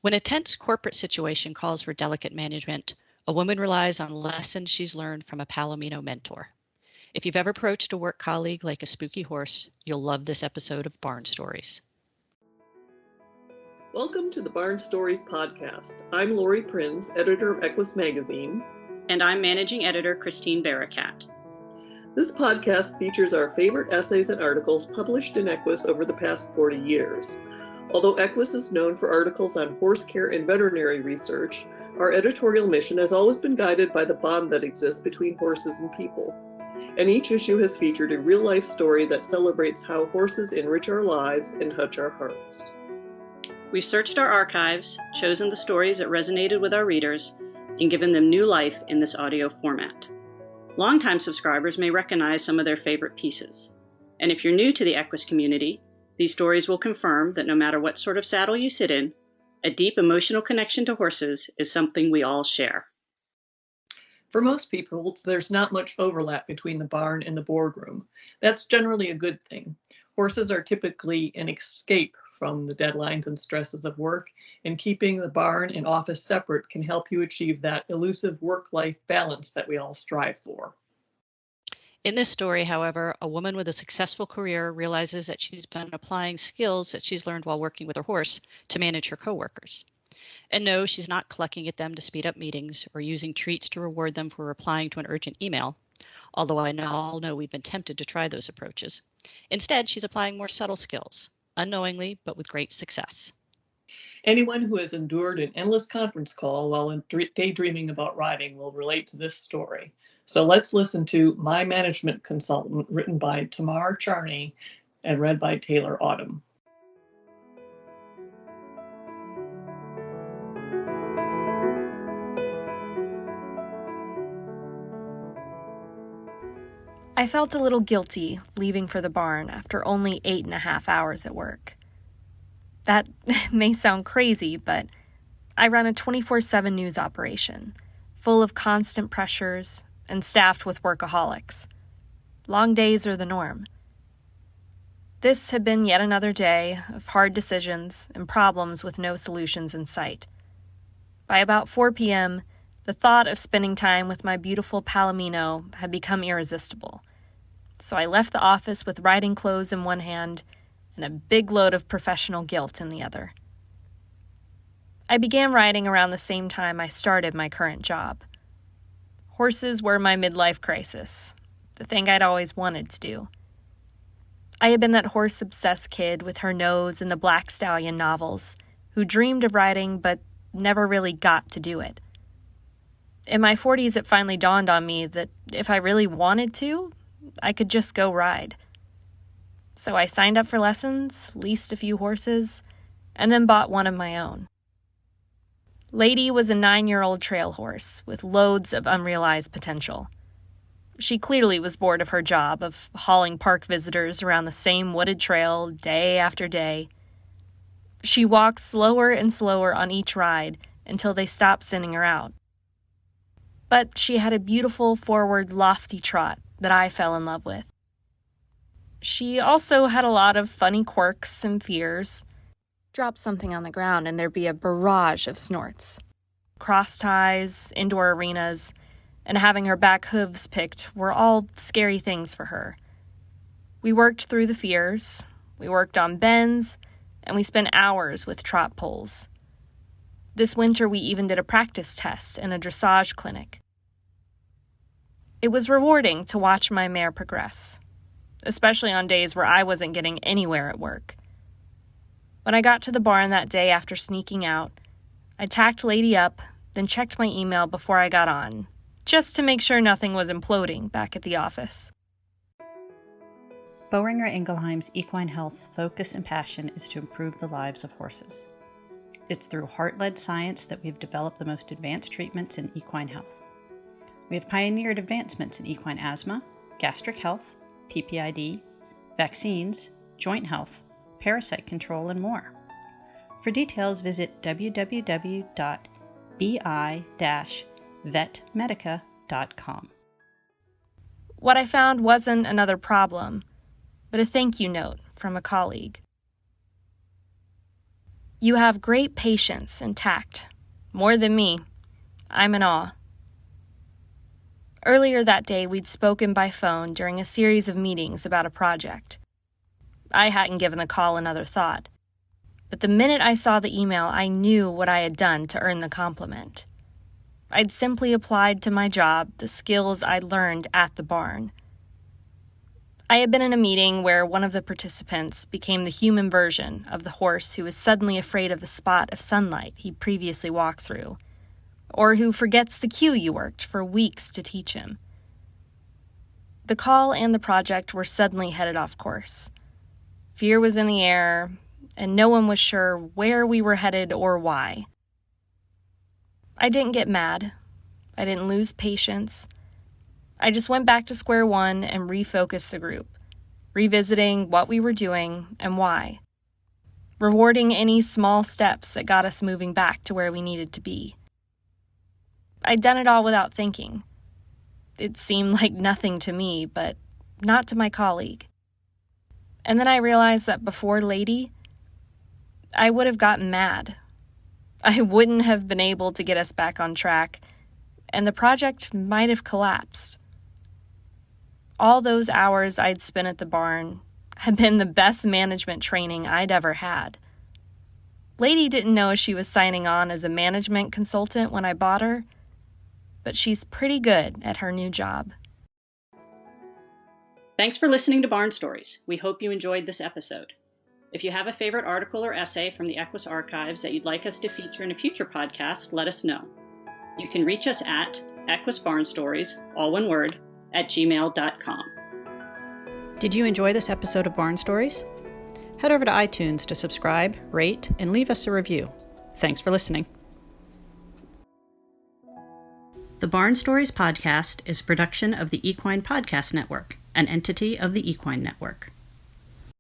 When a tense corporate situation calls for delicate management, a woman relies on lessons she's learned from a palomino mentor. If you've ever approached a work colleague like a spooky horse, you'll love this episode of Barn Stories. Welcome to the Barn Stories podcast. I'm Lori Prinz, editor of Equus Magazine. And I'm managing editor Christine Barakat. This podcast features our favorite essays and articles published in Equus over the past 40 years. Although Equus is known for articles on horse care and veterinary research, our editorial mission has always been guided by the bond that exists between horses and people. And each issue has featured a real-life story that celebrates how horses enrich our lives and touch our hearts. We've searched our archives, chosen the stories that resonated with our readers, and given them new life in this audio format. Longtime subscribers may recognize some of their favorite pieces. And if you're new to the Equus community, these stories will confirm that no matter what sort of saddle you sit in, a deep emotional connection to horses is something we all share. For most people, there's not much overlap between the barn and the boardroom. That's generally a good thing. Horses are typically an escape from the deadlines and stresses of work, and keeping the barn and office separate can help you achieve that elusive work-life balance that we all strive for. In this story, however, a woman with a successful career realizes that she's been applying skills that she's learned while working with her horse to manage her coworkers. And no, she's not clucking at them to speed up meetings or using treats to reward them for replying to an urgent email, although I all know we've been tempted to try those approaches. Instead, she's applying more subtle skills, unknowingly, but with great success. Anyone who has endured an endless conference call while daydreaming about riding will relate to this story. So let's listen to My Management Consultant, written by Tamar Charney and read by Taylor Autumn. I felt a little guilty leaving for the barn after only 8.5 hours at work. That may sound crazy, but I run a 24/7 news operation, full of constant pressures and staffed with workaholics. Long days are the norm. This had been yet another day of hard decisions and problems with no solutions in sight. By about 4 p.m., the thought of spending time with my beautiful palomino had become irresistible. So I left the office with riding clothes in one hand and a big load of professional guilt in the other. I began riding around the same time I started my current job. Horses were my midlife crisis, the thing I'd always wanted to do. I had been that horse-obsessed kid with her nose in the Black Stallion novels, who dreamed of riding but never really got to do it. In my 40s, it finally dawned on me that if I really wanted to, I could just go ride. So I signed up for lessons, leased a few horses, and then bought one of my own. Lady was a 9-year-old trail horse with loads of unrealized potential. She clearly was bored of her job of hauling park visitors around the same wooded trail day after day. She walked slower and slower on each ride until they stopped sending her out. But she had a beautiful forward, lofty trot that I fell in love with. She also had a lot of funny quirks and fears. Drop something on the ground and there'd be a barrage of snorts. Cross ties, indoor arenas, and having her back hooves picked were all scary things for her. We worked through the fears, we worked on bends, and we spent hours with trot poles. This winter we even did a practice test in a dressage clinic. It was rewarding to watch my mare progress, especially on days where I wasn't getting anywhere at work. When I got to the barn that day after sneaking out, I tacked Lady up, then checked my email before I got on, just to make sure nothing was imploding back at the office. Boehringer Ingelheim's equine health's focus and passion is to improve the lives of horses. It's through heart-led science that we've developed the most advanced treatments in equine health. We have pioneered advancements in equine asthma, gastric health, PPID, vaccines, joint health, parasite control, and more. For details, visit www.bi-vetmedica.com. What I found wasn't another problem, but a thank you note from a colleague. You have great patience and tact. More than me. I'm in awe. Earlier that day, we'd spoken by phone during a series of meetings about a project. I hadn't given the call another thought. But the minute I saw the email, I knew what I had done to earn the compliment. I'd simply applied to my job the skills I'd learned at the barn. I had been in a meeting where one of the participants became the human version of the horse who was suddenly afraid of the spot of sunlight he'd previously walked through, or who forgets the cue you worked for weeks to teach him. The call and the project were suddenly headed off course. Fear was in the air, and no one was sure where we were headed or why. I didn't get mad. I didn't lose patience. I just went back to square one and refocused the group, revisiting what we were doing and why, rewarding any small steps that got us moving back to where we needed to be. I'd done it all without thinking. It seemed like nothing to me, but not to my colleague. And then I realized that before Lady, I would have gotten mad. I wouldn't have been able to get us back on track, and the project might have collapsed. All those hours I'd spent at the barn had been the best management training I'd ever had. Lady didn't know she was signing on as a management consultant when I bought her, but she's pretty good at her new job. Thanks for listening to Barn Stories. We hope you enjoyed this episode. If you have a favorite article or essay from the Equus archives that you'd like us to feature in a future podcast, let us know. You can reach us at equusbarnstories, all one word, @gmail.com. Did you enjoy this episode of Barn Stories? Head over to iTunes to subscribe, rate, and leave us a review. Thanks for listening. The Barn Stories podcast is a production of the Equine Podcast Network, an entity of the Equine Network.